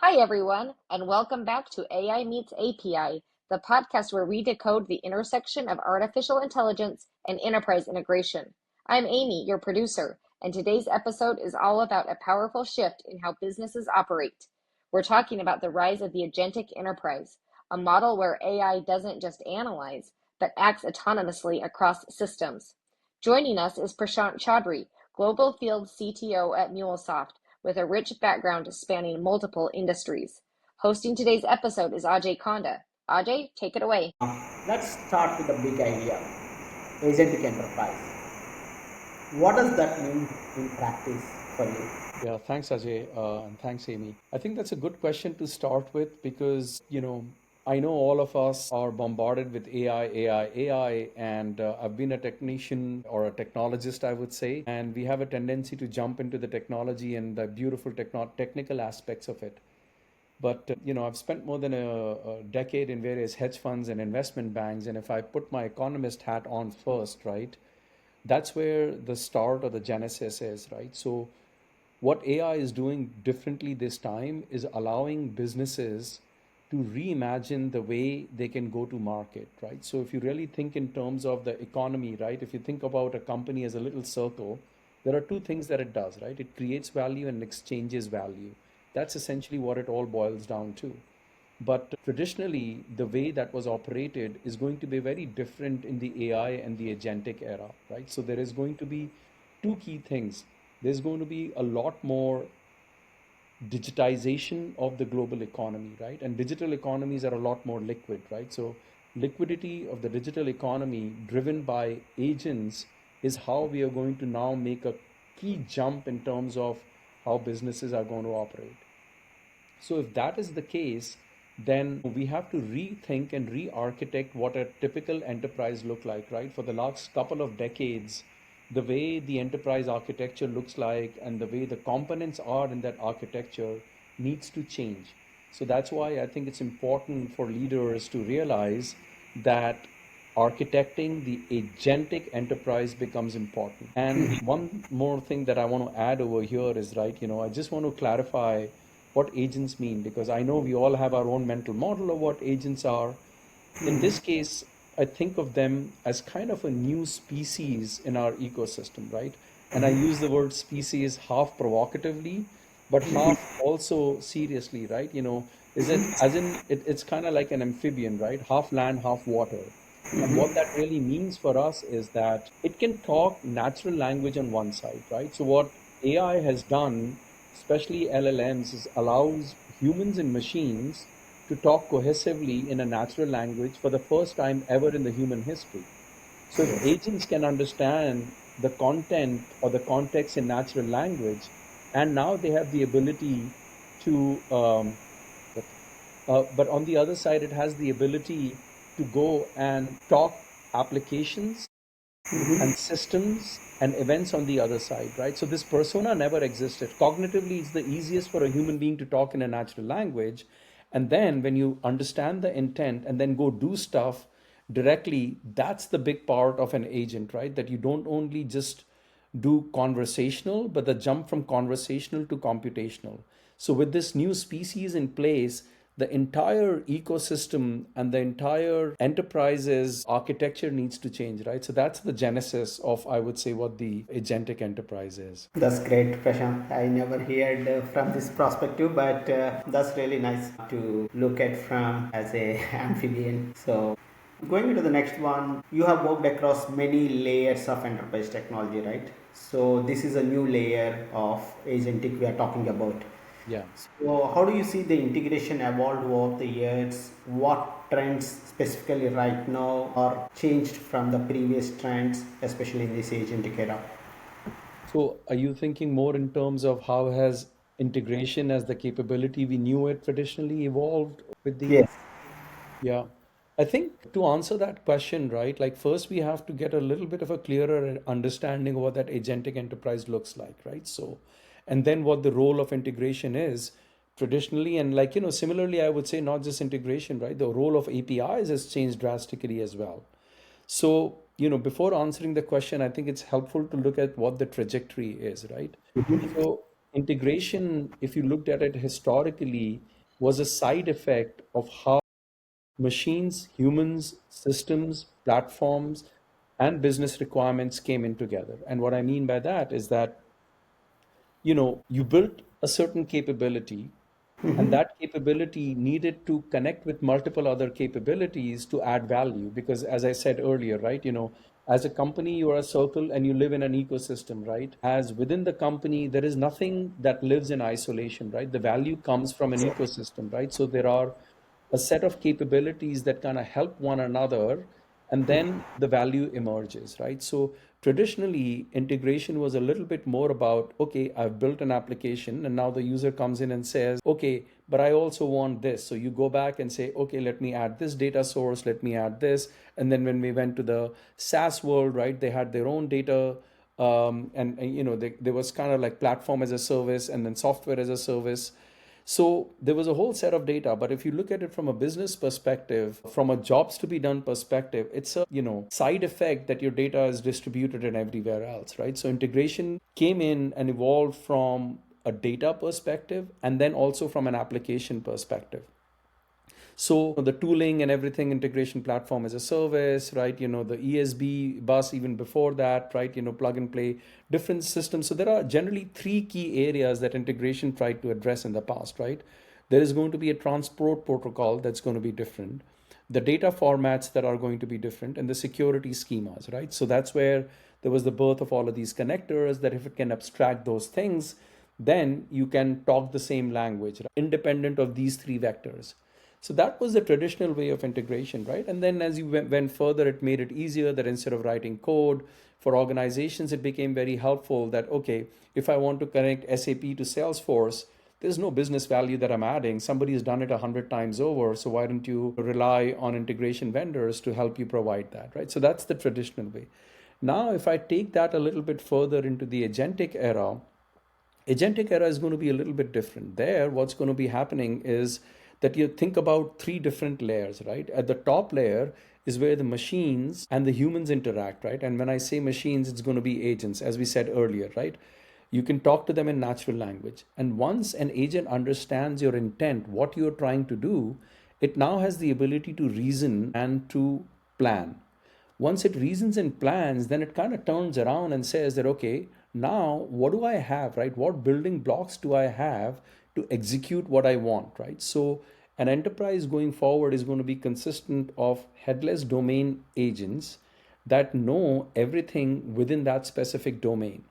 Hi, everyone, and welcome back to AI Meets API, the podcast where we decode the intersection of artificial intelligence and enterprise integration. I'm Amy, your producer, and today's episode is all about a powerful shift in how businesses operate. We're talking about the rise of the agentic enterprise, a model where AI doesn't just analyze, but acts autonomously across systems. Joining us is Prashant Chaudhri, Global Field CTO at MuleSoft, with a rich background spanning multiple industries. Hosting today's episode is Ajay Konda. Ajay, take it away. Let's start with the big idea, agentic enterprise. What does that mean in practice for you? Yeah, thanks, Ajay, and thanks, Amy. I think that's a good question to start with because, I know all of us are bombarded with AI, and I've been a technician or a technologist, I would say, and we have a tendency to jump into the technology and the beautiful technical aspects of it. But, I've spent more than a decade in various hedge funds and investment banks, and if I put my economist hat on first, right, that's where the start or the genesis is, right? So, what AI is doing differently this time is allowing businesses to reimagine the way they can go to market, right? So if you really think in terms of the economy, right? If you think about a company as a little circle, there are two things that it does, right? It creates value and exchanges value. That's essentially what it all boils down to. But traditionally, the way that was operated is going to be very different in the AI and the agentic era, right? So there is going to be two key things. There's going to be a lot more digitization of the global economy, right? And digital economies are a lot more liquid, right? So liquidity of the digital economy driven by agents is how we are going to now make a key jump in terms of how businesses are going to operate. So if that is the case, then we have to rethink and re-architect what a typical enterprise look like, right? For the last couple of decades, the way the enterprise architecture looks like and the way the components are in that architecture needs to change. So that's why I think it's important for leaders to realize that architecting the agentic enterprise becomes important. And one more thing that I want to add over here is, right, I just want to clarify what agents mean because I know we all have our own mental model of what agents are. In this case, I think of them as kind of a new species in our ecosystem, right? And I use the word species half provocatively, but half also seriously, right? Is it as in it's kind of like an amphibian, right? Half land, half water. And what that really means for us is that it can talk natural language on one side, right? So what AI has done, especially LLMs, is allows humans and machines to talk cohesively in a natural language for the first time ever in the human history. So if Yes. agents can understand the content or the context in natural language, and now they have the ability to, but on the other side, it has the ability to go and talk applications and systems and events on the other side, right? So this persona never existed. Cognitively, it's the easiest for a human being to talk in a natural language. And then when you understand the intent and then go do stuff directly, that's the big part of an agent, right? That you don't only just do conversational, but the jump from conversational to computational. So with this new species in place, the entire ecosystem and the entire enterprise's architecture needs to change, right? So that's the genesis of, I would say, what the agentic enterprise is. That's great, Prashant. I never heard from this perspective, but that's really nice to look at from as a amphibian. So, going into the next one, you have worked across many layers of enterprise technology, right? So, this is a new layer of agentic we are talking about. Yeah. So, how do you see the integration evolved over the years? What trends specifically right now are changed from the previous trends, especially in this agentic era? So are you thinking more in terms of how has integration as the capability we knew it traditionally evolved with the Yes. Yeah. I think to answer that question, right, like first we have to get a little bit of a clearer understanding of what that agentic enterprise looks like, right? So, and then what the role of integration is traditionally. And like, similarly, I would say not just integration, right? The role of APIs has changed drastically as well. So, before answering the question, I think it's helpful to look at what the trajectory is, right? So, integration, if you looked at it historically, was a side effect of how machines, humans, systems, platforms, and business requirements came in together. And what I mean by that is that, you built a certain capability, and that capability needed to connect with multiple other capabilities to add value. Because as I said earlier, right, as a company, you are a circle and you live in an ecosystem, right? As within the company, there is nothing that lives in isolation, right? The value comes from an ecosystem, right? So there are a set of capabilities that kind of help one another, and then the value emerges, right? So traditionally, integration was a little bit more about, okay, I've built an application, and now the user comes in and says, okay, but I also want this. So you go back and say, okay, let me add this data source, let me add this. And then when we went to the SaaS world, right, they had their own data, there was kind of like platform as a service and then software as a service. So there was a whole set of data, but if you look at it from a business perspective, from a jobs to be done perspective, it's a, side effect that your data is distributed and everywhere else, right? So integration came in and evolved from a data perspective and then also from an application perspective. So the tooling and everything, integration platform as a service, right? The ESB bus even before that, right? Plug and play different systems. So there are generally three key areas that integration tried to address in the past, right? There is going to be a transport protocol that's going to be different, the data formats that are going to be different, and the security schemas, right? So that's where there was the birth of all of these connectors, that if it can abstract those things, then you can talk the same language, right? Independent of these three vectors. So that was the traditional way of integration, right? And then as you went further, it made it easier that instead of writing code for organizations, it became very helpful that, okay, if I want to connect SAP to Salesforce, there's no business value that I'm adding. Somebody has done it 100 times over. So why don't you rely on integration vendors to help you provide that, right? So that's the traditional way. Now, if I take that a little bit further into the agentic era is going to be a little bit different. There, what's going to be happening is that you think about three different layers, right? At the top layer is where the machines and the humans interact, right? And when I say machines, it's going to be agents, as we said earlier, right? You can talk to them in natural language. And once an agent understands your intent, what you're trying to do, it now has the ability to reason and to plan. Once it reasons and plans, then it kind of turns around and says that, okay, now what do I have, right? What building blocks do I have to execute what I want, right? So an enterprise going forward is going to be consistent of headless domain agents that know everything within that specific domain.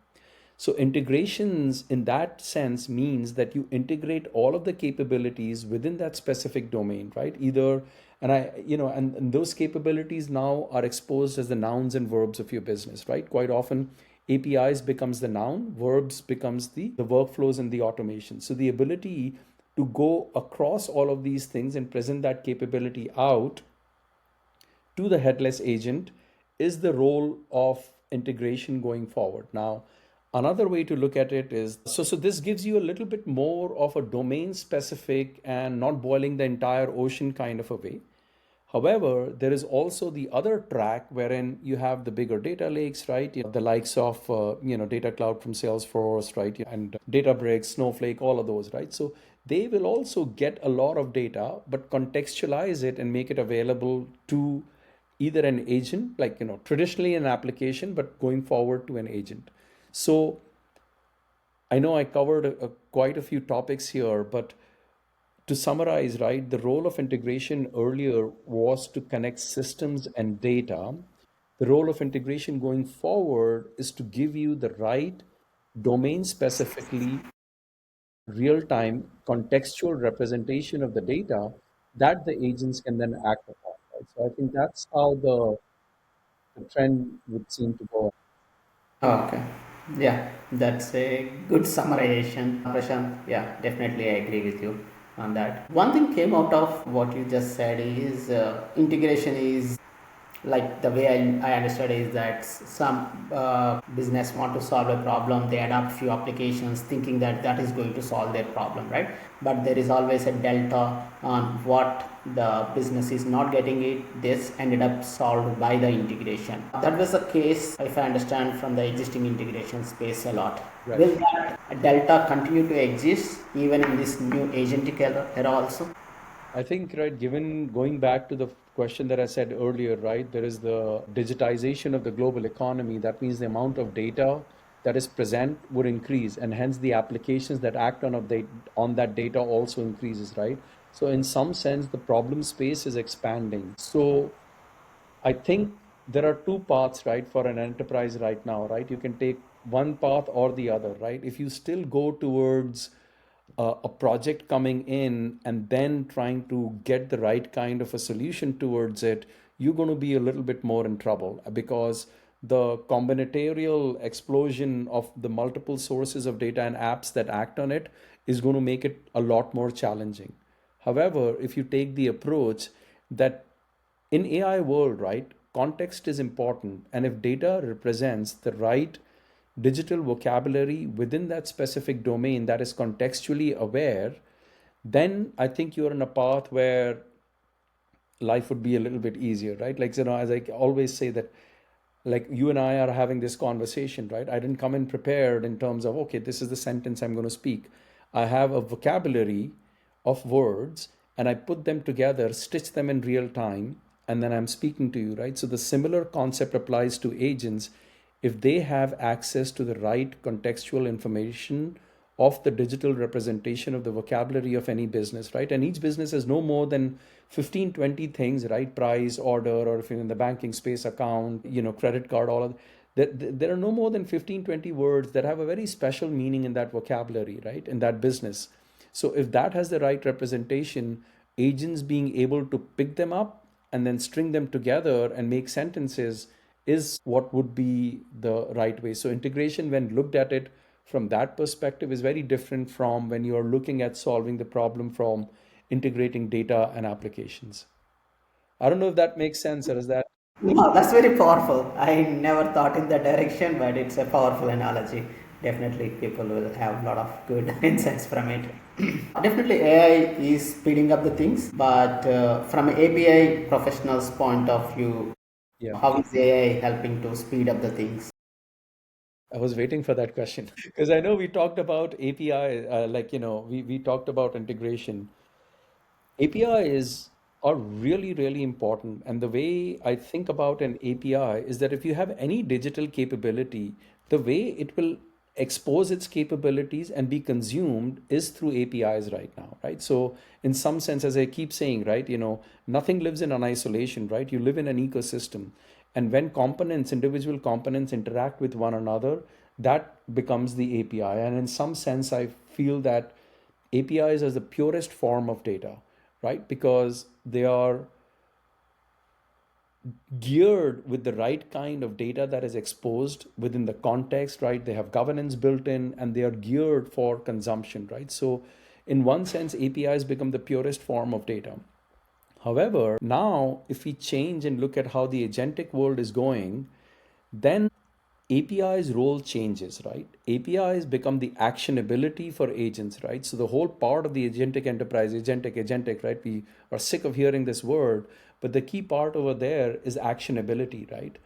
So integrations in that sense means that you integrate all of the capabilities within that specific domain, right? Either, and those capabilities now are exposed as the nouns and verbs of your business, right? Quite often, APIs becomes the noun, verbs becomes the workflows and the automation. So the ability to go across all of these things and present that capability out to the headless agent is the role of integration going forward. Now, another way to look at it is so this gives you a little bit more of a domain specific and not boiling the entire ocean kind of a way. However, there is also the other track wherein you have the bigger data lakes, right? The likes of, Data Cloud from Salesforce, right? And Databricks, Snowflake, all of those, right? So they will also get a lot of data, but contextualize it and make it available to either an agent, like, traditionally an application, but going forward to an agent. So I know I covered quite a few topics here, but to summarize, right, the role of integration earlier was to connect systems and data. The role of integration going forward is to give you the right domain specifically, real time, contextual representation of the data that the agents can then act upon. Right? So I think that's how the trend would seem to go. Okay. Yeah, that's a good summarization, Prashant. Yeah, definitely I agree with you on that. One thing came out of what you just said is integration is Like the way I understood is that some business want to solve a problem, they adopt few applications thinking that that is going to solve their problem, right? But there is always a delta on what the business is not getting it. This ended up solved by the integration. That was the case, if I understand, from the existing integration space a lot. Right. Will that delta continue to exist even in this new agentic era also? I think, right, given going back to the question that I said earlier, right, there is the digitization of the global economy. That means the amount of data that is present would increase, and hence the applications that act on that data also increases, right? So, in some sense, the problem space is expanding. So, I think there are two paths, right, for an enterprise right now, right? You can take one path or the other, right? If you still go towards a project coming in and then trying to get the right kind of a solution towards it, you're going to be a little bit more in trouble because the combinatorial explosion of the multiple sources of data and apps that act on it is going to make it a lot more challenging. However, if you take the approach that in AI world, right, context is important, and if data represents the right digital vocabulary within that specific domain that is contextually aware, then I think you're in a path where life would be a little bit easier, right? Like, as I always say that, like you and I are having this conversation, right? I didn't come in prepared in terms of, okay, this is the sentence I'm going to speak. I have a vocabulary of words and I put them together, stitch them in real time, and then I'm speaking to you, right? So the similar concept applies to agents. If they have access to the right contextual information of the digital representation of the vocabulary of any business, right? And each business has no more than 15, 20 things, right? Price, order, or if you're in the banking space, account, credit card, all of that. There are no more than 15, 20 words that have a very special meaning in that vocabulary, right? In that business. So if that has the right representation, agents being able to pick them up and then string them together and make sentences is what would be the right way. So integration, when looked at it from that perspective, is very different from when you are looking at solving the problem from integrating data and applications. I don't know if that makes sense, or is that? No, that's very powerful. I never thought in that direction, but it's a powerful analogy. Definitely, people will have a lot of good insights from it. Definitely, AI is speeding up the things, but from an API professional's point of view, Yeah, how is AI helping to speed up the things? I was waiting for that question because I know we talked about API, we talked about integration. APIs are really, really important. And the way I think about an API is that if you have any digital capability, the way it will expose its capabilities and be consumed is through APIs right now, right? So, in some sense, as I keep saying, right, nothing lives in an isolation, right? You live in an ecosystem. And when individual components interact with one another, that becomes the API. And in some sense, I feel that APIs is the purest form of data, right? Because they are geared with the right kind of data that is exposed within the context, right? They have governance built in and they are geared for consumption, right? So, in one sense, APIs become the purest form of data. However, now if we change and look at how the agentic world is going, then API's role changes, right? APIs become the actionability for agents, right? So the whole part of the agentic enterprise, agentic, right? We are sick of hearing this word, but the key part over there is actionability, right?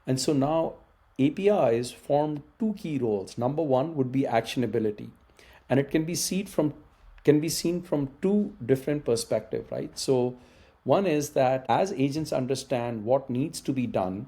And so now APIs form two key roles. Number one would be actionability, and it can be seen from two different perspectives, right? So one is that as agents understand what needs to be done,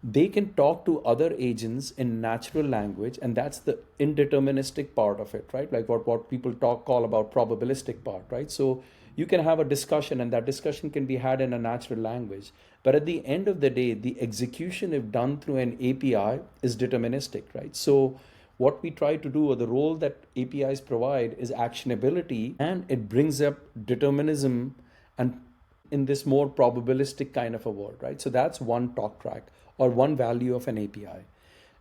they can talk to other agents in natural language, and that's the indeterministic part of it, right? Like what people call about probabilistic part, right? So you can have a discussion and that discussion can be had in a natural language, but at the end of the day, the execution, if done through an API, is deterministic, right? So what we try to do, or the role that APIs provide, is actionability, and it brings up determinism and in this more probabilistic kind of a world, right? So that's one talk track or one value of an API.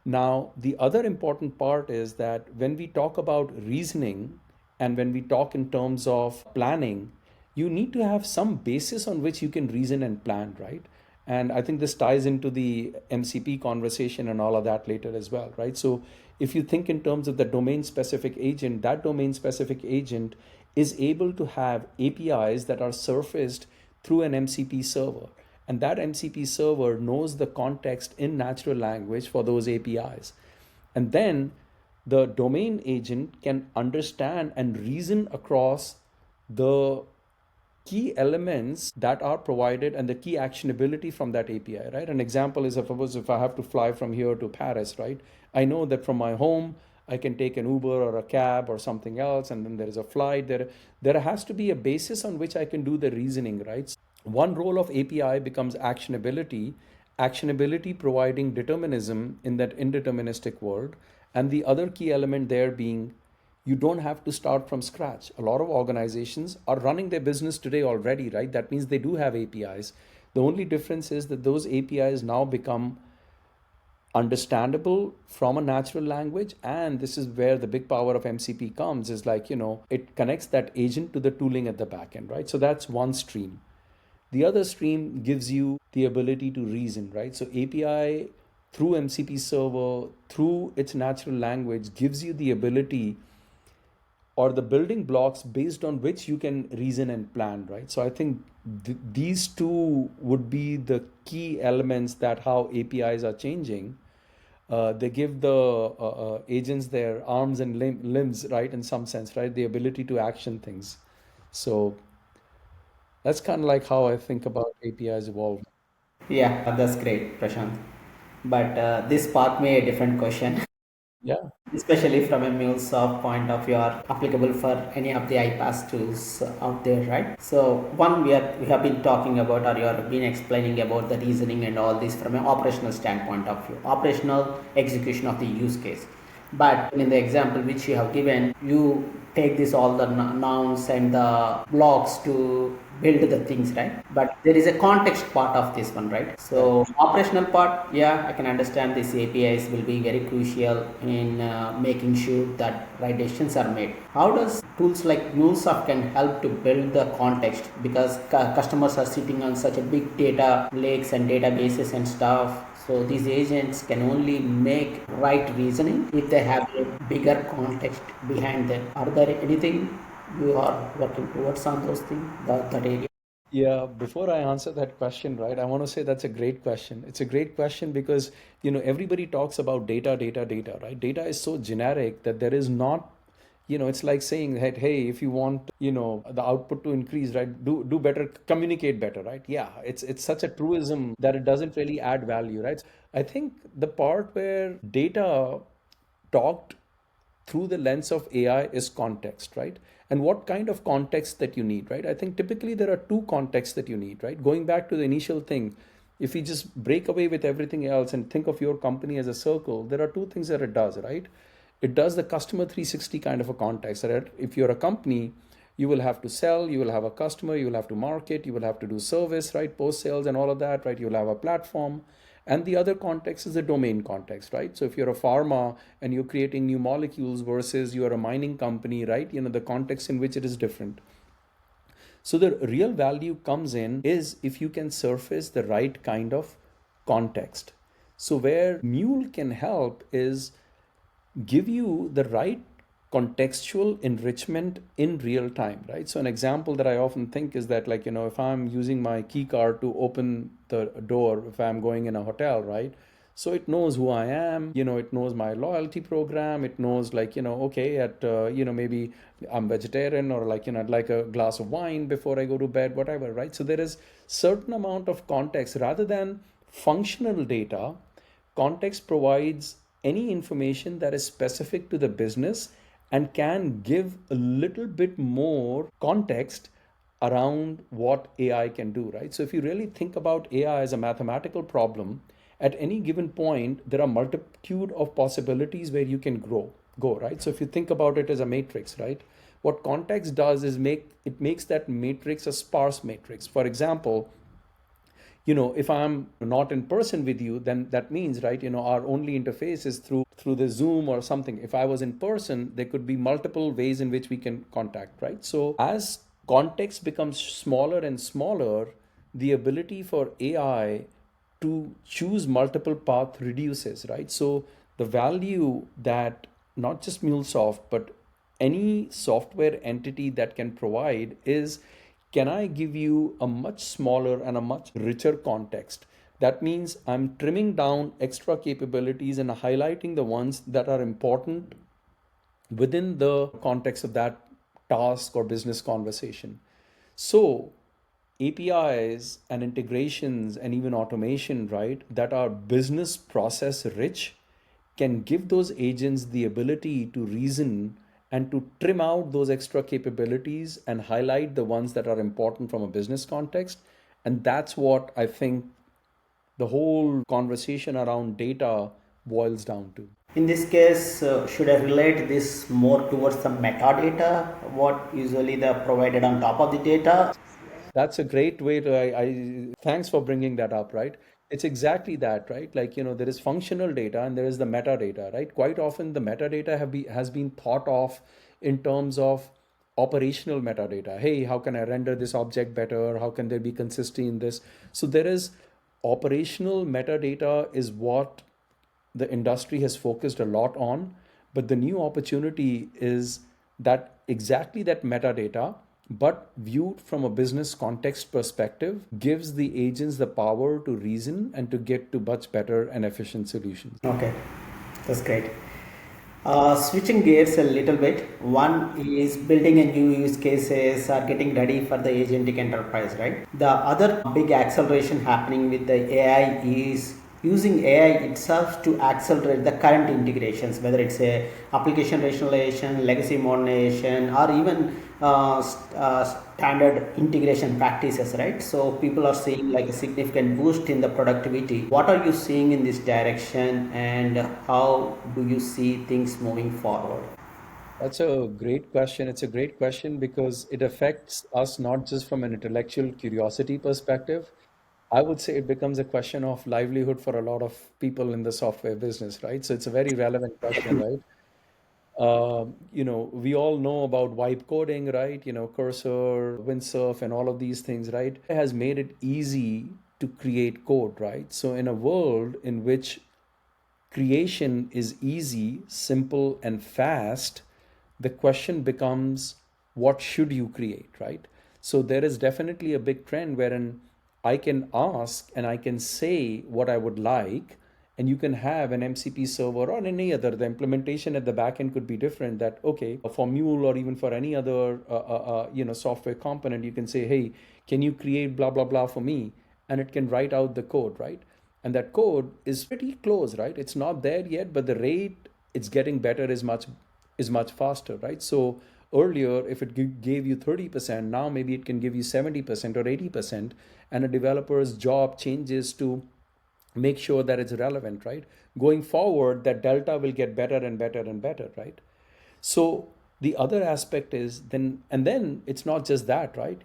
Now, the other important part is that when we talk about reasoning and when we talk in terms of planning, you need to have some basis on which you can reason and plan, right? And I think this ties into the MCP conversation and all of that later as well, right? So if you think in terms of the domain specific agent, that domain specific agent is able to have APIs that are surfaced through an MCP server. And that MCP server knows the context in natural language for those APIs. And then the domain agent can understand and reason across the key elements that are provided and the key actionability from that API, right? An example is, suppose if I have to fly from here to Paris, right? I know that from my home, I can take an Uber or a cab or something else, and then there is a flight. There has to be a basis on which I can do the reasoning, right? One role of API becomes actionability, actionability providing determinism in that indeterministic world, and the other key element there being you don't have to start from scratch. A lot of organizations are running their business today already, right? That means they do have APIs. The only difference is that those APIs now become understandable from a natural language, and this is where the big power of MCP comes, is like, it connects that agent to the tooling at the back end, right? So that's one stream. The other stream gives you the ability to reason, right? So API through MCP server, through its natural language, gives you the ability or the building blocks based on which you can reason and plan, right? So I think these two would be the key elements that how APIs are changing. They give the agents their arms and limbs, right? In some sense, right? The ability to action things. So that's kind of like how I think about APIs evolving. Yeah, that's great, Prashant. But this sparked me a different question. Yeah. Especially from a MuleSoft point of view, are applicable for any of the iPaaS tools out there, right? So one we have been talking about, or you have been explaining about the reasoning and all this from an operational standpoint of view, operational execution of the use case. But in the example which you have given, you take this all the nouns and the blocks to build the things, right? But there is a context part of this one, right? Right. So operational part, yeah, I can understand these APIs will be very crucial in making sure that right decisions are made. How does tools like MuleSoft can help to build the context, because customers are sitting on such a big data lakes and databases and stuff, so these agents can only make right reasoning if they have a bigger context behind them. Are there anything you are working towards on those things, that area? Yeah, before I answer that question, right, I want to say that's a great question. It's a great question because, everybody talks about data, data, data, right? Data is so generic that there is not, it's like saying that, hey, if you want, the output to increase, right, do better, communicate better, right? Yeah, it's such a truism that it doesn't really add value, right? I think the part where data talked through the lens of AI is context, right? And what kind of context that you need, right? I think typically there are two contexts that you need, right? Going back to the initial thing, if you just break away with everything else and think of your company as a circle, there are two things that it does, right? It does the customer 360 kind of a context, right? If you're a company, you will have to sell, you will have a customer, you will have to market, you will have to do service, right? Post sales and all of that, right? You'll have a platform. And the other context is the domain context, right? So if you're a pharma and you're creating new molecules versus you're a mining company, right? The context in which it is different. So the real value comes in is if you can surface the right kind of context. So where Mule can help is give you the right contextual enrichment in real time, right? So an example that I often think is that, like, if I'm using my key card to open the door, if I'm going in a hotel, right? So it knows who I am, it knows my loyalty program, it knows, like, okay, at, maybe I'm vegetarian, or like, I'd like a glass of wine before I go to bed, whatever, right? So there is certain amount of context rather than functional data. Context provides any information that is specific to the business and can give a little bit more context around what AI can do, right? So if you really think about AI as a mathematical problem, at any given point, there are multitude of possibilities where you can go, right? So if you think about it as a matrix, right? What context does is makes that matrix a sparse matrix. For example, if I'm not in person with you, then that means, right, our only interface is through the Zoom or something. If I was in person, there could be multiple ways in which we can contact, right? So as context becomes smaller and smaller, the ability for AI to choose multiple path reduces, right? So the value that not just MuleSoft, but any software entity that can provide is, can I give you a much smaller and a much richer context? That means I'm trimming down extra capabilities and highlighting the ones that are important within the context of that task or business conversation. So, APIs and integrations and even automation, right, that are business process rich can give those agents the ability to reason and to trim out those extra capabilities and highlight the ones that are important from a business context. And that's what I think the whole conversation around data boils down to. In this case, should I relate this more towards the metadata, what usually they are provided on top of the data? That's a great way to, thanks for bringing that up, right? It's exactly that, right? Like, there is functional data and there is the metadata, right? Quite often the metadata has been thought of in terms of operational metadata. Hey, how can I render this object better? How can there be consistency in this? So there is operational metadata is what the industry has focused a lot on, but the new opportunity is that exactly that metadata, but viewed from a business context perspective, gives the agents the power to reason and to get to much better and efficient solutions. Okay, that's great. Switching gears a little bit, one is building a new use cases or getting ready for the agentic enterprise, right? The other big acceleration happening with the AI is using AI itself to accelerate the current integrations, whether it's a application rationalization, legacy modernization, or even standard integration practices, right? So people are seeing like a significant boost in the productivity. What are you seeing in this direction, and how do you see things moving forward? That's a great question. It's a great question because it affects us not just from an intellectual curiosity perspective. I would say it becomes a question of livelihood for a lot of people in the software business, right? So it's a very relevant question, right? We all know about vibe coding, right? Cursor, Windsurf, and all of these things, right? It has made it easy to create code, right? So in a world in which creation is easy, simple, and fast, the question becomes, what should you create, right? So there is definitely a big trend wherein I can ask and I can say what I would like, and you can have an MCP server or any other. The implementation at the backend could be different. That okay, for Mule or even for any other software component, you can say, hey, can you create blah blah blah for me, and it can write out the code, right? And that code is pretty close, right? It's not there yet, but the rate it's getting better is much faster, right? So earlier, if it gave you 30%, now maybe it can give you 70% or 80%, and a developer's job changes to make sure that it's relevant, right? Going forward, that delta will get better and better and better, right? So the other aspect is then it's not just that, right?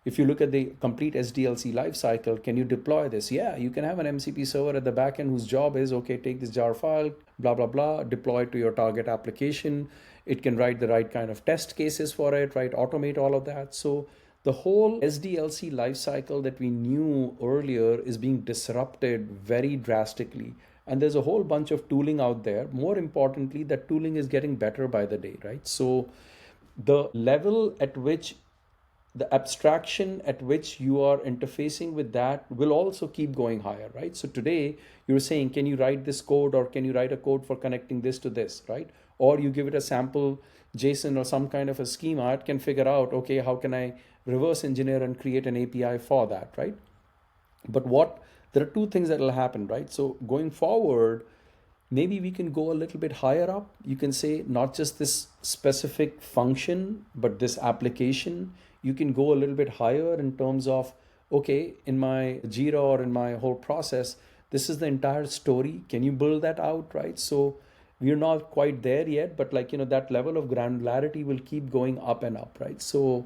If you look at the complete SDLC lifecycle, can you deploy this? Yeah, you can have an MCP server at the backend whose job is, okay, take this jar file, blah, blah, blah, deploy it to your target application. It can write the right kind of test cases for it, right? Automate all of that. So the whole SDLC lifecycle that we knew earlier is being disrupted very drastically. And there's a whole bunch of tooling out there. More importantly, that tooling is getting better by the day, right? So the level at which the abstraction at which you are interfacing with that will also keep going higher, right? So today you're saying, can you write this code, or can you write a code for connecting this to this, right? Or you give it a sample JSON or some kind of a schema, it can figure out, okay, how can I reverse engineer and create an API for that, right? But there are two things that will happen, right? So going forward, maybe we can go a little bit higher up. You can say not just this specific function, but this application. You can go a little bit higher in terms of, okay, in my Jira or in my whole process, this is the entire story. Can you build that out, right? So we're not quite there yet, but that level of granularity will keep going up and up, right? So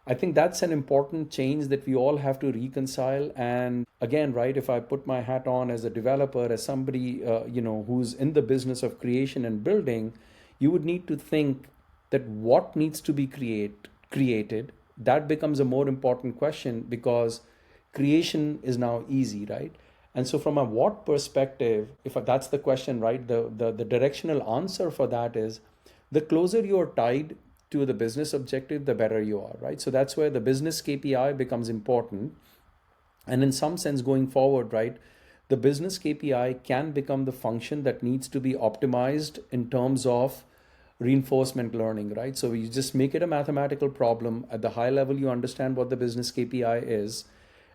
I think that's an important change that we all have to reconcile. And again, right, if I put my hat on as a developer, as somebody who's in the business of creation and building, you would need to think that what needs to be created. That becomes a more important question, because creation is now easy, right? And so from a what perspective, if that's the question, right, the directional answer for that is the closer you are tied to the business objective, the better you are, right? So that's where the business KPI becomes important. And in some sense, going forward, right, the business KPI can become the function that needs to be optimized in terms of reinforcement learning, right? So you just make it a mathematical problem. At the high level, you understand what the business KPI is,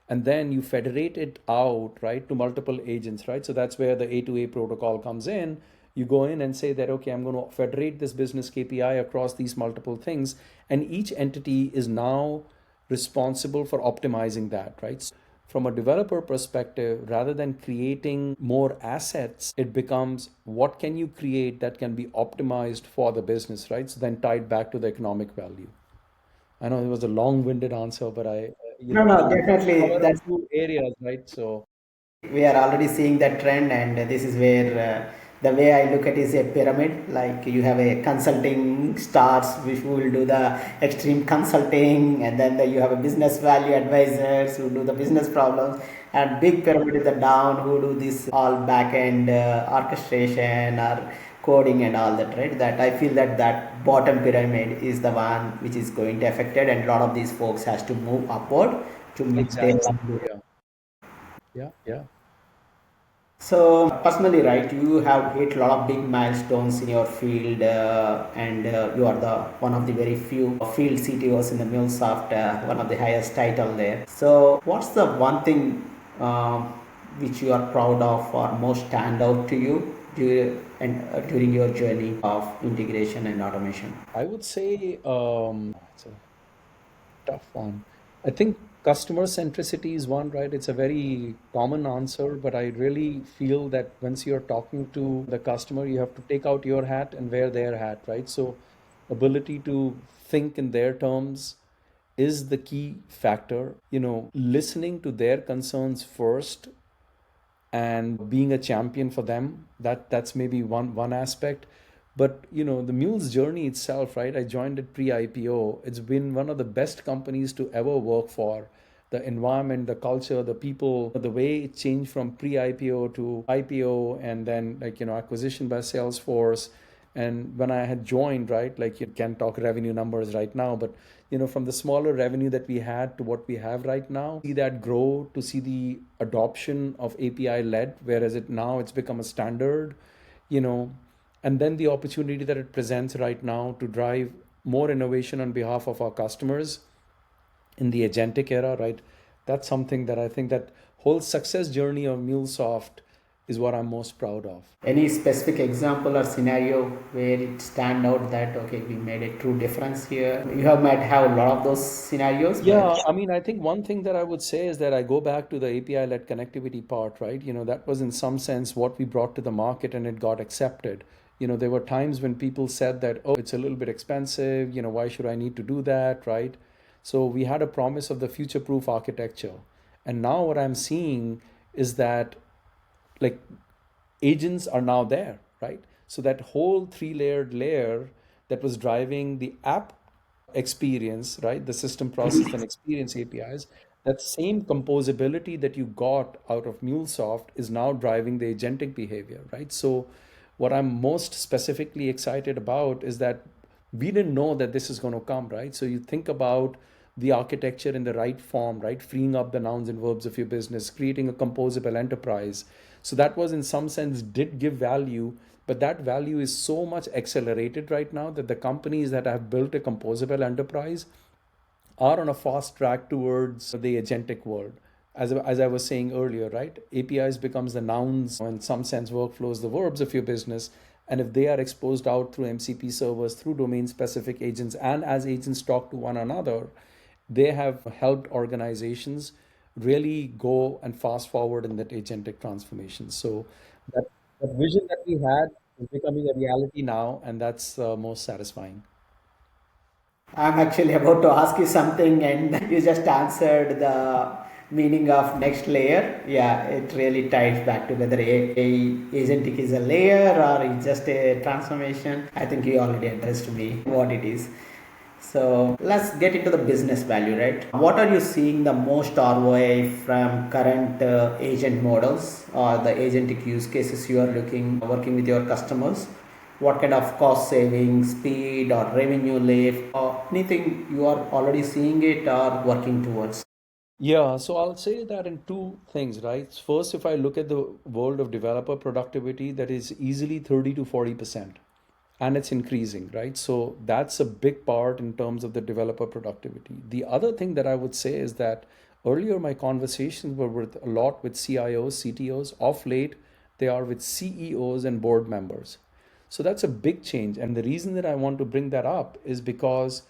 and then you federate it out, right, to multiple agents, right? So that's where the A2A protocol comes in. You go in and say that, okay, I'm going to federate this business KPI across these multiple things, and each entity is now responsible for optimizing that, right? From a developer perspective, rather than creating more assets, it becomes what can you create that can be optimized for the business, right? So then tied back to the economic value. I know it was a long-winded answer, but No, no, you definitely. cover a That's few areas, right? So we are already seeing that trend, and this is where the way I look at it is a pyramid. Like you have a consulting stars which will do the extreme consulting, and then you have a business value advisors who do the business problems, and big pyramid is the down who do this all back end orchestration or coding and all that, right? That I feel that that bottom pyramid is the one which is going to affected, and a lot of these folks has to move upward to meet their. exactly. Yeah. Yeah. Yeah. So personally, right, you have hit a lot of big milestones in your field, and you are the one of the very few field CTOs in the MuleSoft, one of the highest title there. So, what's the one thing which you are proud of or most stand out to you during your journey of integration and automation? I would say it's a tough one. I think customer centricity is one, right? It's a very common answer, but I really feel that once you're talking to the customer, you have to take out your hat and wear their hat, right? So, ability to think in their terms is the key factor. Listening to their concerns first and being a champion for them, that's maybe one aspect. But the Mule's journey itself, right, I joined it pre-IPO. It's been one of the best companies to ever work for. The environment, the culture, the people, the way it changed from pre-IPO to IPO, and then acquisition by Salesforce. And when I had joined, right, like you can talk revenue numbers right now, but from the smaller revenue that we had to what we have right now, see that grow, to see the adoption of API led, whereas it's become a standard, you know, and then the opportunity that it presents right now to drive more innovation on behalf of our customers in the agentic era, right? That's something that I think that whole success journey of MuleSoft is what I'm most proud of. Any specific example or scenario where it stand out that okay, we made a true difference here? You have might have a lot of those scenarios, Yeah, but I mean, I think one thing that I would say is that I go back to the API-led connectivity part, right? That was in some sense what we brought to the market and it got accepted. There were times when people said that, oh, it's a little bit expensive, why should I need to do that, right? So we had a promise of the future-proof architecture. And now what I'm seeing is that like agents are now there, right? So that whole three-layered layer that was driving the app experience, right? The system process and experience APIs, that same composability that you got out of MuleSoft is now driving the agentic behavior, right? So what I'm most specifically excited about is that we didn't know that this is going to come, right? So you think about the architecture in the right form, right? Freeing up the nouns and verbs of your business, creating a composable enterprise. So that was in some sense did give value, but that value is so much accelerated right now that the companies that have built a composable enterprise are on a fast track towards the agentic world. As I was saying earlier, right? APIs becomes the nouns, in some sense, workflows, the verbs of your business. And if they are exposed out through MCP servers, through domain specific agents, and as agents talk to one another, they have helped organizations really go and fast forward in that agentic transformation. So that, that vision that we had is becoming a reality now, and that's most satisfying. I'm actually about to ask you something, and you just answered the meaning of next layer. Yeah, it really ties back to whether a agentic is a layer or it's just a transformation. I think you already addressed me what it is. So let's get into the business value, right? What are you seeing the most ROI from current agent models or the agentic use cases you are looking working with your customers? What kind of cost saving, speed, or revenue lift, or anything you are already seeing it or working towards? Yeah, so I'll say that in two things, right? First, if I look at the world of developer productivity, that is easily 30 to 40%, and it's increasing, right? So that's a big part in terms of the developer productivity. The other thing that I would say is that earlier my conversations were with a lot with CIOs, CTOs. Of late, they are with CEOs and board members. So that's a big change. And the reason that I want to bring that up is because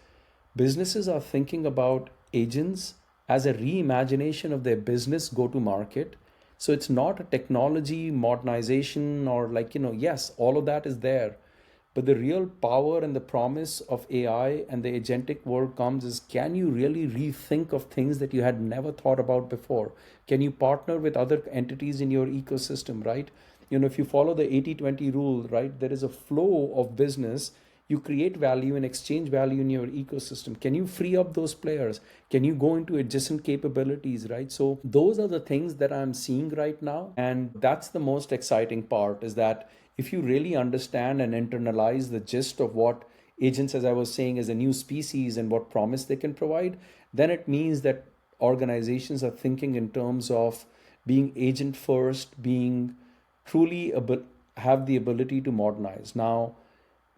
businesses are thinking about agents as a reimagination of their business go to market. So it's not a technology modernization or like, yes, all of that is there. But the real power and the promise of AI and the agentic world comes is, can you really rethink of things that you had never thought about before? Can you partner with other entities in your ecosystem, right? If you follow the 80-20 rule, right, there is a flow of business. You create value and exchange value in your ecosystem. Can you free up those players? Can you go into adjacent capabilities, right? So those are the things that I'm seeing right now, and that's the most exciting part, is that if you really understand and internalize the gist of what agents, as I was saying, is a new species and what promise they can provide, then it means that organizations are thinking in terms of being agent first, being truly have the ability to modernize. Now,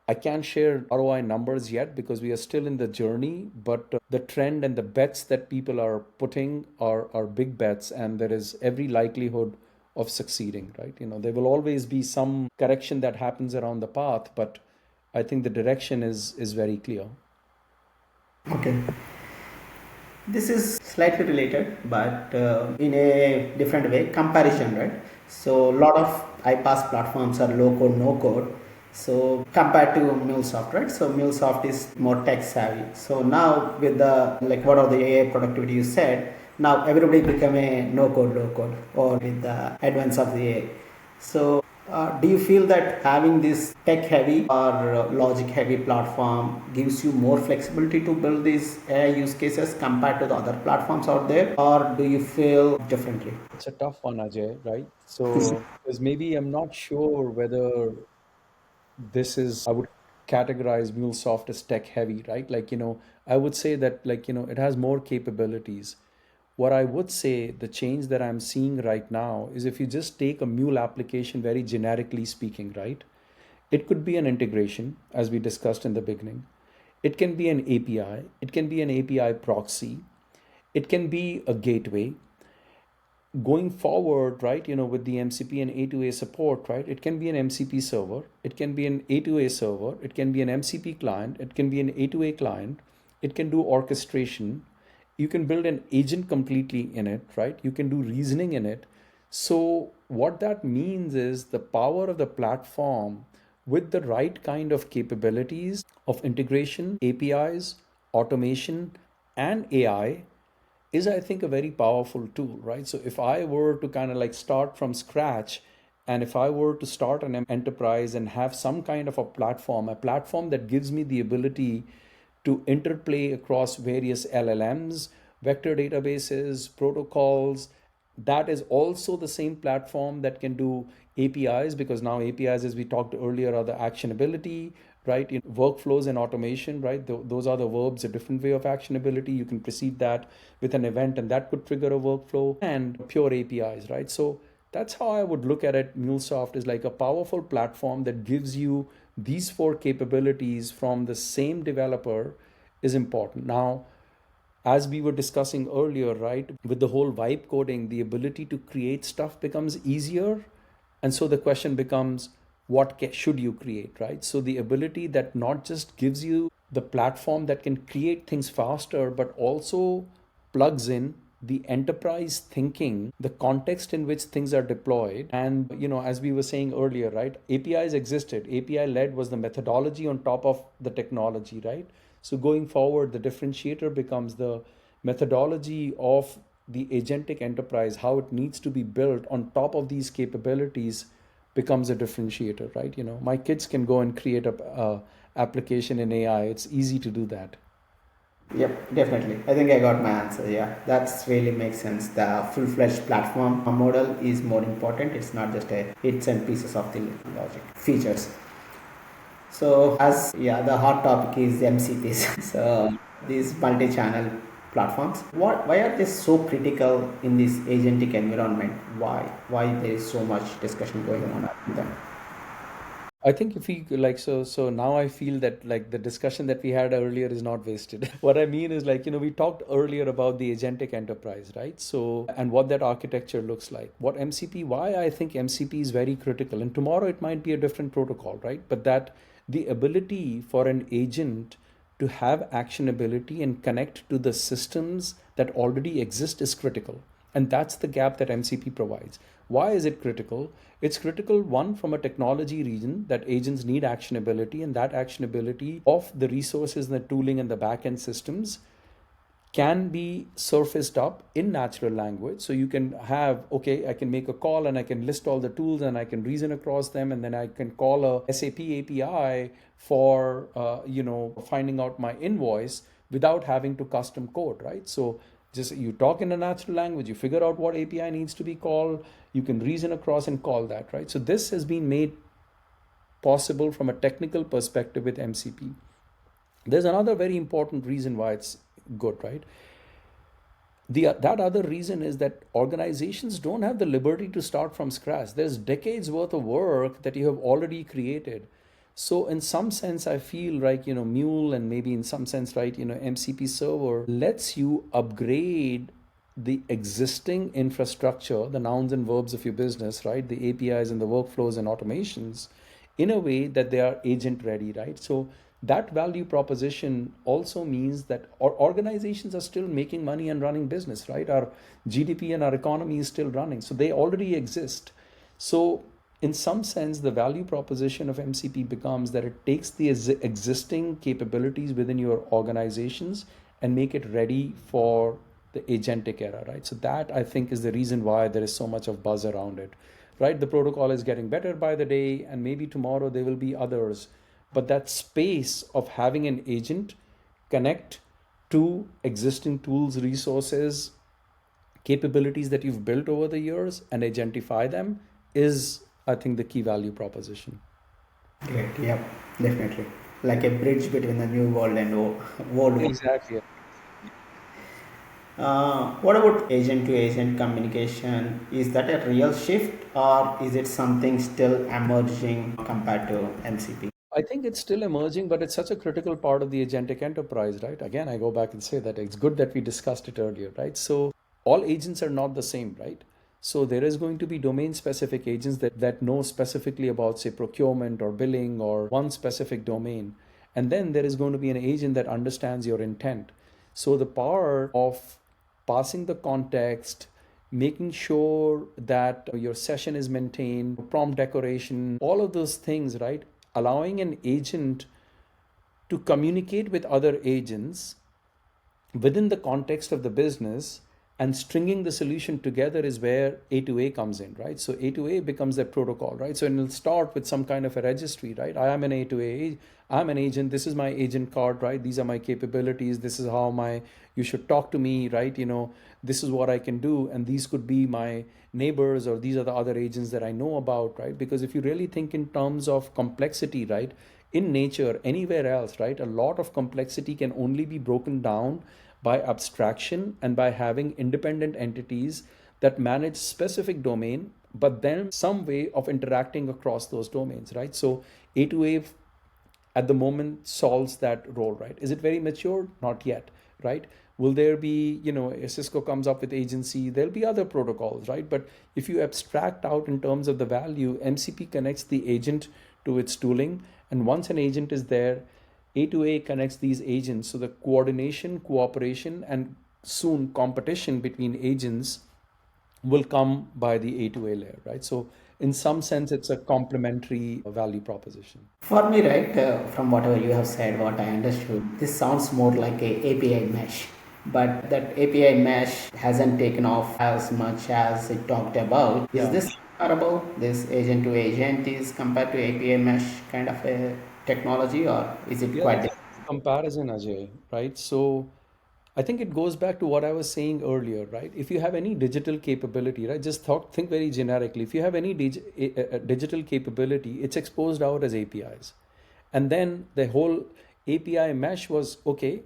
I can't share ROI numbers yet because we are still in the journey, but the trend and the bets that people are putting are big bets, and there is every likelihood of succeeding, right? There will always be some correction that happens around the path, but I think the direction is very clear. Okay. This is slightly related, but in a different way, comparison, right? So, a lot of iPaaS platforms are low code, no code. So, compared to MuleSoft, right? So, MuleSoft is more tech savvy. So, now with the like what are the AI productivity you said, now everybody become a no code, low code, or with the advance of the AI. So, do you feel that having this tech heavy or logic heavy platform gives you more flexibility to build these AI use cases compared to the other platforms out there, or do you feel differently? It's a tough one, Ajay, right? So, because maybe I'm not sure whether this is, I would categorize MuleSoft as tech heavy, right? Like, I would say that, like, it has more capabilities. What I would say, the change that I'm seeing right now is, if you just take a Mule application, very generically speaking, right? It could be an integration, as we discussed in the beginning. It can be an API. It can be an API proxy. It can be a gateway. Going forward, right, with the MCP and A2A support, right, it can be an MCP server, it can be an A2A server, it can be an MCP client, it can be an A2A client, it can do orchestration. You can build an agent completely in it, right? You can do reasoning in it. So, what that means is the power of the platform with the right kind of capabilities of integration, APIs, automation, and AI is, I think, a very powerful tool, right? So if I were to kind of like start from scratch, and if I were to start an enterprise and have some kind of a platform that gives me the ability to interplay across various LLMs, vector databases, protocols, that is also the same platform that can do APIs, because now APIs, as we talked earlier, are the actionability, right? In workflows and automation, right? Those are the verbs, a different way of actionability. You can precede that with an event, and that could trigger a workflow, and pure APIs, right? So that's how I would look at it. MuleSoft is like a powerful platform that gives you these four capabilities from the same developer is important. Now, as we were discussing earlier, right, with the whole vibe coding, the ability to create stuff becomes easier. And so the question becomes, what should you create, right? So the ability that not just gives you the platform that can create things faster, but also plugs in the enterprise thinking, the context in which things are deployed. And, as we were saying earlier, right, APIs existed. API led was the methodology on top of the technology, right? So going forward, the differentiator becomes the methodology of the agentic enterprise, how it needs to be built on top of these capabilities becomes a differentiator, right? My kids can go and create a application in AI. It's easy to do that. Yep, definitely. I think I got my answer. Yeah, that's really makes sense. The full-fledged platform model is more important. It's not just a bits and pieces of the logic features. So as yeah, the hot topic is MCPs. So these multi-channel platforms. Why are they so critical in this agentic environment? Why there is so much discussion going on with them? I think if we like so now I feel that like the discussion that we had earlier is not wasted. What I mean is like, we talked earlier about the agentic enterprise, right? So and what that architecture looks like. What MCP, why I think MCP is very critical. And tomorrow it might be a different protocol, right? But that the ability for an agent to have actionability and connect to the systems that already exist is critical. And that's the gap that MCP provides. Why is it critical? It's critical, one, from a technology region that agents need actionability, and that actionability of the resources and the tooling and the backend systems can be surfaced up in natural language. So you can have, okay, I can make a call and I can list all the tools and I can reason across them, and then I can call a SAP API for, finding out my invoice without having to custom code, right? So just you talk in a natural language, you figure out what API needs to be called, you can reason across and call that, right? So this has been made possible from a technical perspective with MCP. There's another very important reason why it's good, right? That other reason is that organizations don't have the liberty to start from scratch. There's decades worth of work that you have already created. So in some sense, I feel like, Mule, and maybe in some sense, right, MCP server lets you upgrade the existing infrastructure, the nouns and verbs of your business, right, the APIs and the workflows and automations, in a way that they are agent ready, right? So that value proposition also means that organizations are still making money and running business, right? Our GDP and our economy is still running, so they already exist. So in some sense, the value proposition of MCP becomes that it takes the existing capabilities within your organizations and make it ready for the agentic era, right? So that, I think, is the reason why there is so much of buzz around it, right? The protocol is getting better by the day, and maybe tomorrow there will be others. But that space of having an agent connect to existing tools, resources, capabilities that you've built over the years and agentify them is, I think, the key value proposition. Great. Yep. Definitely. Like a bridge between the new world and old world. Exactly. What about agent to agent communication? Is that a real shift or is it something still emerging compared to MCP? I think it's still emerging, but it's such a critical part of the agentic enterprise, right? Again, I go back and say that it's good that we discussed it earlier, right? So all agents are not the same, right? So there is going to be domain specific agents that know specifically about, say, procurement or billing or one specific domain. And then there is going to be an agent that understands your intent. So the power of passing the context, making sure that your session is maintained, prompt decoration, all of those things, right? Allowing an agent to communicate with other agents within the context of the business and stringing the solution together is where A to A comes in, right? So A to A becomes that protocol, right? So it'll start with some kind of a registry, right? I am an A to A, I'm an agent, this is my agent card, right? These are my capabilities, this is how you should talk to me, right? This is what I can do, and these could be my neighbors, or these are the other agents that I know about, right? Because if you really think in terms of complexity, right? In nature, anywhere else, right? A lot of complexity can only be broken down by abstraction and by having independent entities that manage specific domain, but then some way of interacting across those domains, right? So A to A at the moment solves that role, right? Is it very mature? Not yet, right? Will there be, Cisco comes up with agency, there'll be other protocols, right? But if you abstract out in terms of the value, MCP connects the agent to its tooling. And once an agent is there, A to A connects these agents. So the coordination, cooperation, and soon competition between agents will come by the A to A layer, right? So in some sense, it's a complementary value proposition. For me, right, from whatever you have said, what I understood, this sounds more like a API mesh. But that API mesh hasn't taken off as much as it talked about. Is Yeah. this comparable? This agent to agent is compared to API mesh kind of a technology, or is it Yeah, quite that's different? a good comparison, Ajay, right? So I think it goes back to what I was saying earlier, right? If you have any digital capability, right? Think very generically. If you have any digital capability, it's exposed out as APIs. And then the whole API mesh was okay,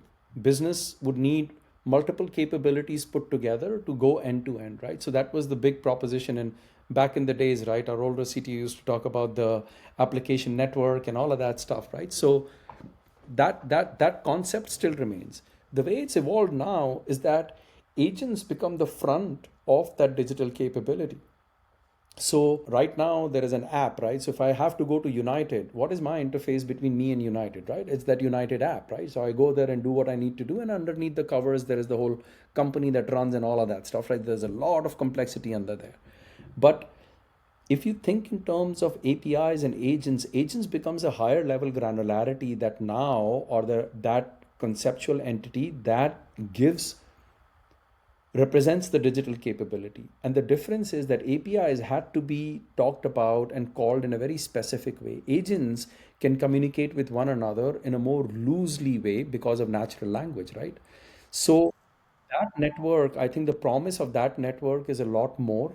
business would need multiple capabilities put together to go end to end, right? So that was the big proposition. And back in the days, right, our older CTO used to talk about the application network and all of that stuff, right? So that concept still remains. The way it's evolved now is that agents become the front of that digital capability. So right now there is an app, right? So if I have to go to United, what is my interface between me and United, right? It's that United app, right? So I go there and do what I need to do, and underneath the covers there is the whole company that runs and all of that stuff, right? There's a lot of complexity under there. But if you think in terms of APIs and agents becomes a higher level granularity that now, or that conceptual entity that gives represents the digital capability. And the difference is that APIs had to be talked about and called in a very specific way. Agents can communicate with one another in a more loosely way because of natural language, right? So that network, I think the promise of that network is a lot more.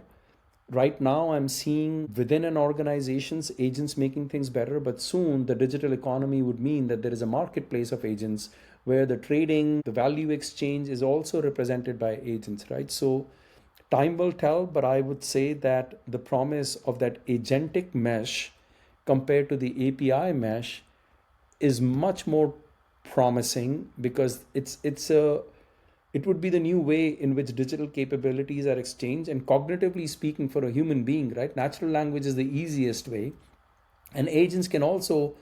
Right now I'm seeing within an organization's agents making things better, but soon the digital economy would mean that there is a marketplace of agents where the trading, the value exchange is also represented by agents, right? So time will tell, but I would say that the promise of that agentic mesh compared to the API mesh is much more promising, because it would be the new way in which digital capabilities are exchanged. And cognitively speaking, for a human being, right, natural language is the easiest way. And agents can also,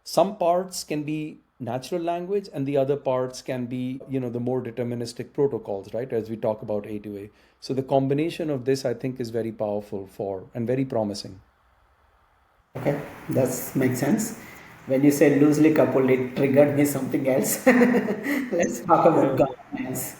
some parts can be natural language and the other parts can be, the more deterministic protocols, right, as we talk about A2A. So the combination of this, I think, is very powerful for and very promising. Okay, that makes sense. When you say loosely coupled, it triggered me something else. Let's talk about governance.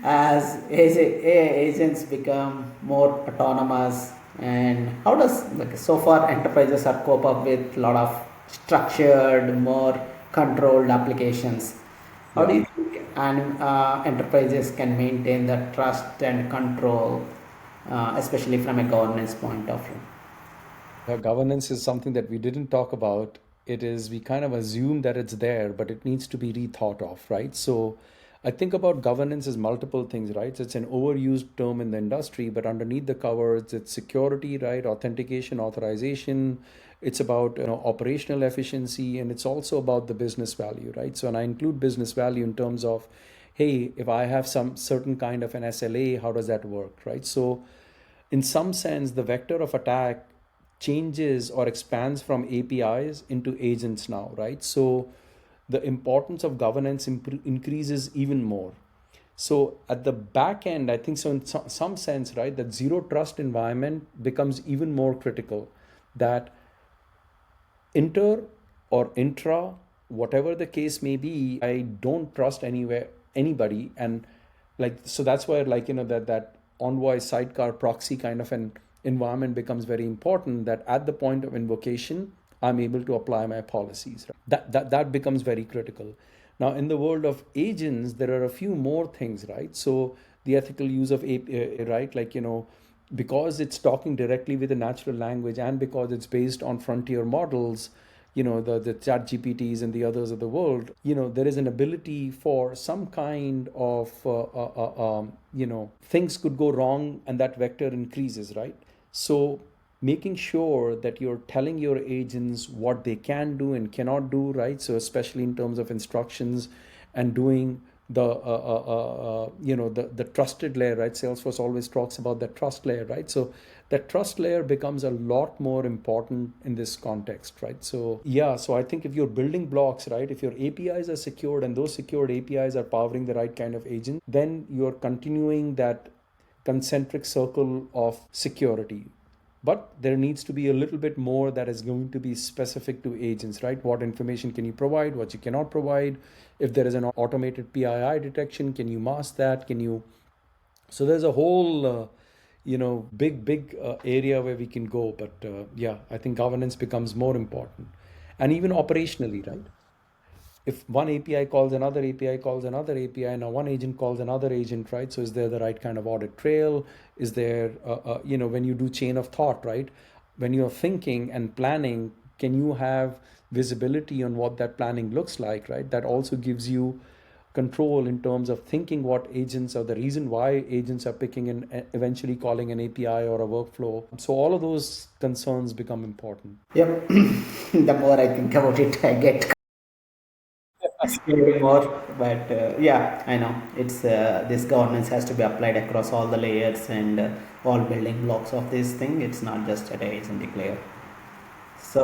As AI agents become more autonomous, and how does, like, so far enterprises are cope up with a lot of structured, more controlled applications. How do Yeah. you think enterprises can maintain the trust and control, especially from a governance point of view? Governance is something that we didn't talk about. It is, we kind of assume that it's there, but it needs to be rethought of, right? So I think about governance as multiple things, right? So it's an overused term in the industry, but underneath the covers, it's security, right? Authentication, authorization. It's about, operational efficiency, and it's also about the business value, right? So, and I include business value in terms of, hey, if I have some certain kind of an SLA, how does that work, right? So in some sense, the vector of attack changes or expands from APIs into agents now, right? So the importance of governance increases even more. So at the back end, I think so in some sense, right, that zero trust environment becomes even more critical. That inter or intra, whatever the case may be, I don't trust anybody. And like, so that's where, like, that envoy sidecar proxy kind of an environment becomes very important, that at the point of invocation I'm able to apply my policies, right? That becomes very critical. Now in the world of agents there are a few more things, right? So the ethical use of API, right, like, because it's talking directly with the natural language, and because it's based on frontier models, the chat GPTs and the others of the world, there is an ability for some kind of things could go wrong, and that vector increases, right? So making sure that you're telling your agents what they can do and cannot do, right? So especially in terms of instructions, and doing the trusted layer, right? Salesforce always talks about that trust layer, right? So that trust layer becomes a lot more important in this context, right? So yeah, so I think if you're building blocks, right, if your APIs are secured and those secured APIs are powering the right kind of agent, then you're continuing that concentric circle of security. But there needs to be a little bit more that is going to be specific to agents, right? What information can you provide, what you cannot provide? If there is an automated PII detection, can you mask that? Can you? So there's a whole, big area where we can go. But yeah, I think governance becomes more important, and even operationally, right? if one API calls another API calls another API, now one agent calls another agent, right? So is there the right kind of audit trail? Is there, when you do chain of thought, right? When you're thinking and planning, can you have visibility on what that planning looks like, right? That also gives you control in terms of thinking what agents are the reason why agents are picking and eventually calling an API or a workflow. So all of those concerns become important. Yep. The more I think about it, I get scared more. But yeah, I know it's this governance has to be applied across all the layers and all building blocks of this thing. It's not just at a agentic layer. So,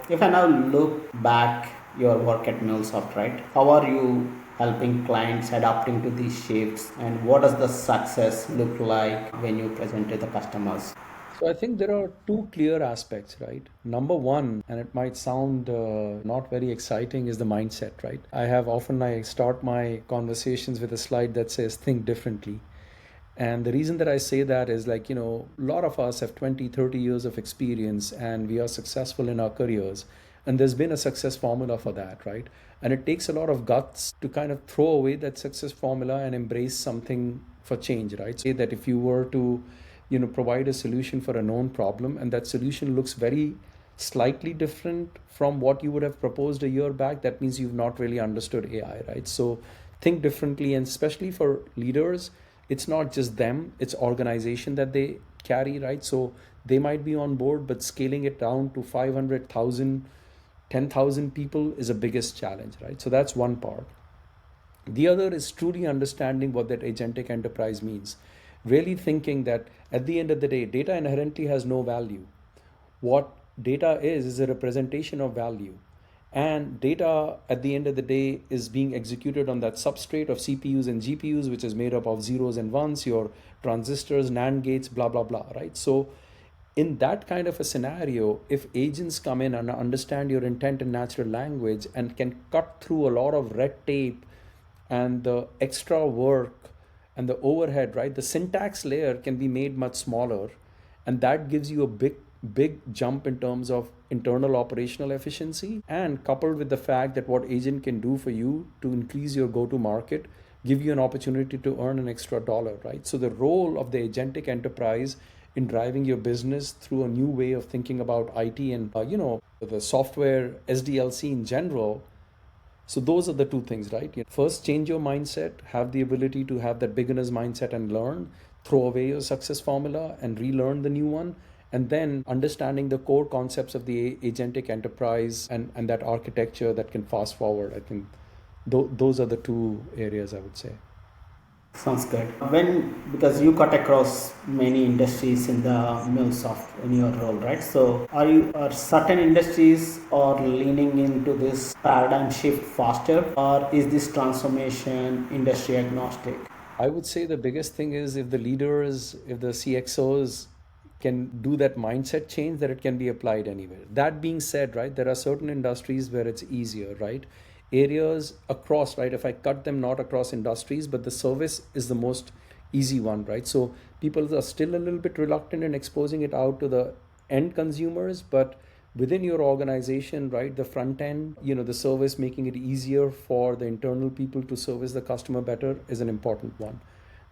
if I now look back your work at MuleSoft, right? How are you helping clients adapting to these shifts, and what does the success look like when you present to the customers? So I think there are two clear aspects, right? Number one, and it might sound not very exciting, is the mindset, right? I start my conversations with a slide that says think differently. And the reason that I say that is like, a lot of us have 20, 30 years of experience and we are successful in our careers. And there's been a success formula for that, right? And it takes a lot of guts to kind of throw away that success formula and embrace something for change, right? Say that if you were to, provide a solution for a known problem and that solution looks very slightly different from what you would have proposed a year back, that means you've not really understood AI, right? So think differently, and especially for leaders, it's not just them, it's organization that they carry, right? So they might be on board, but scaling it down to 500,000, 10,000 people is a biggest challenge, right? So that's one part. The other is truly understanding what that agentic enterprise means. Really thinking that at the end of the day, data inherently has no value. What data is a representation of value. And data at the end of the day is being executed on that substrate of CPUs and GPUs, which is made up of zeros and ones, your transistors, NAND gates, blah, blah, blah, right? So in that kind of a scenario, if agents come in and understand your intent in natural language and can cut through a lot of red tape and the extra work and the overhead, right? The syntax layer can be made much smaller, and that gives you a big jump in terms of internal operational efficiency, and coupled with the fact that what agent can do for you to increase your go to market, give you an opportunity to earn an extra dollar, right? So the role of the agentic enterprise in driving your business through a new way of thinking about IT and the software SDLC in general. So those are the two things, right? First, change your mindset, have the ability to have that beginner's mindset and learn, throw away your success formula and relearn the new one. And then understanding the core concepts of the agentic enterprise and that architecture that can fast forward. I think those are the two areas I would say. Sounds good. Because you cut across many industries in the MuleSoft in your role, right? So, are certain industries are leaning into this paradigm shift faster, or is this transformation industry agnostic? I would say the biggest thing is if the leaders, if the CXOs can do that mindset change, that it can be applied anywhere. That being said, right, there are certain industries where it's easier, right? Areas across, right? If I cut them not across industries, but the service is the most easy one, right? So people are still a little bit reluctant in exposing it out to the end consumers, but within your organization, right, the front end, the service, making it easier for the internal people to service the customer better is an important one.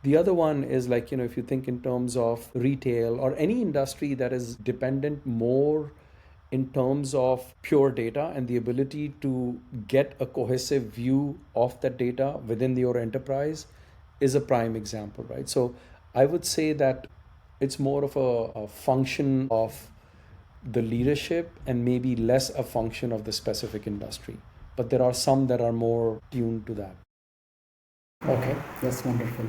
The other one is like, if you think in terms of retail or any industry that is dependent more in terms of pure data and the ability to get a cohesive view of that data within your enterprise is a prime example, right? So I would say that it's more of a function of the leadership and maybe less a function of the specific industry. But there are some that are more tuned to that. Okay, that's wonderful.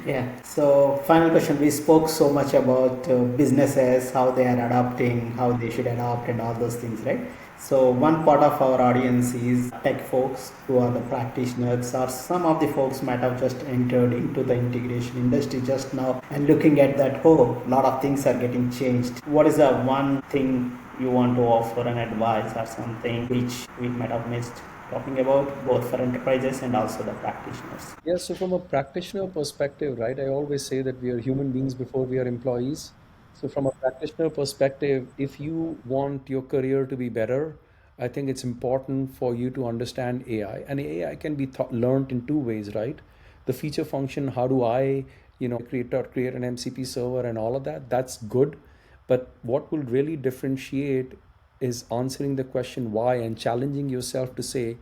Yeah. So, final question. We spoke so much about businesses, how they are adapting, how they should adapt, and all those things, right? So, one part of our audience is tech folks who are the practitioners, or some of the folks might have just entered into the integration industry just now and looking at that, oh, a lot of things are getting changed. What is the one thing you want to offer an advice or something which we might have missed talking about both for enterprises and also the practitioners? Yeah, so from a practitioner perspective, right, I always say that we are human beings before we are employees. So from a practitioner perspective, if you want your career to be better, I think it's important for you to understand AI, and AI can be learned in two ways, right? The feature function, how do I, create an MCP server and all of that? That's good, but what will really differentiate is answering the question why and challenging yourself to say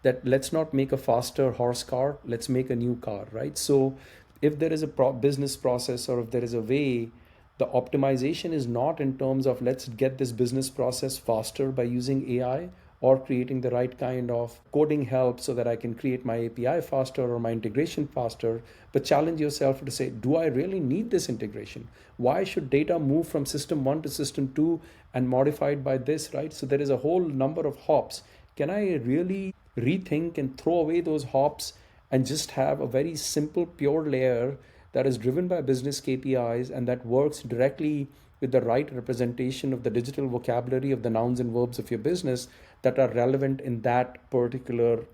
that let's not make a faster horse car, let's make a new car, right? So if there is a business process, or if there is a way, the optimization is not in terms of let's get this business process faster by using AI or creating the right kind of coding help so that I can create my API faster or my integration faster. But challenge yourself to say, do I really need this integration? Why should data move from system one to system two and modified by this, right? So there is a whole number of hops. Can I really rethink and throw away those hops and just have a very simple, pure layer that is driven by business KPIs and that works directly with the right representation of the digital vocabulary of the nouns and verbs of your business that are relevant in that particular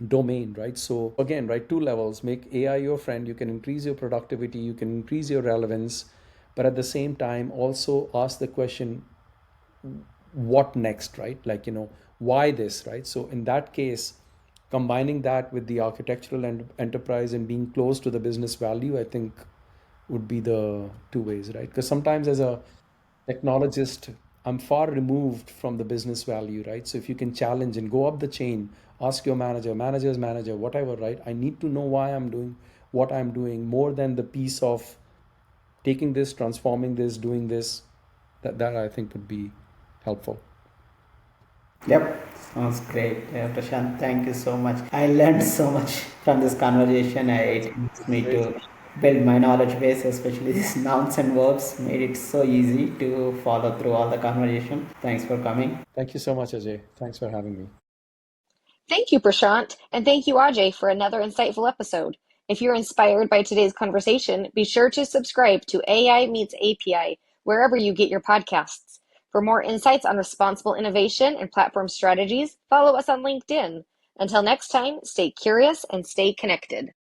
domain, right? So again, right, two levels: make AI your friend. You can increase your productivity, you can increase your relevance, but at the same time also ask the question, what next, right? Like, why this, right? So in that case, combining that with the architectural and enterprise and being close to the business value, I think would be the two ways, right? Because sometimes as a technologist, I'm far removed from the business value, right? So if you can challenge and go up the chain, ask your manager, manager's manager, whatever, right? I need to know why I'm doing what I'm doing more than the piece of taking this, transforming this, doing this. That I think would be helpful. Yep, sounds great. Prashant, thank you so much. I learned so much from this conversation. It helps me Great. to build my knowledge base, especially these nouns and verbs. Made it so easy to follow through all the conversation. Thanks for coming. Thank you so much, Ajay. Thanks for having me. Thank you, Prashant, and thank you, Ajay, for another insightful episode. If you're inspired by today's conversation, be sure to subscribe to AI Meets API wherever you get your podcasts. For more insights on responsible innovation and platform strategies, follow us on LinkedIn. Until next time, stay curious and stay connected.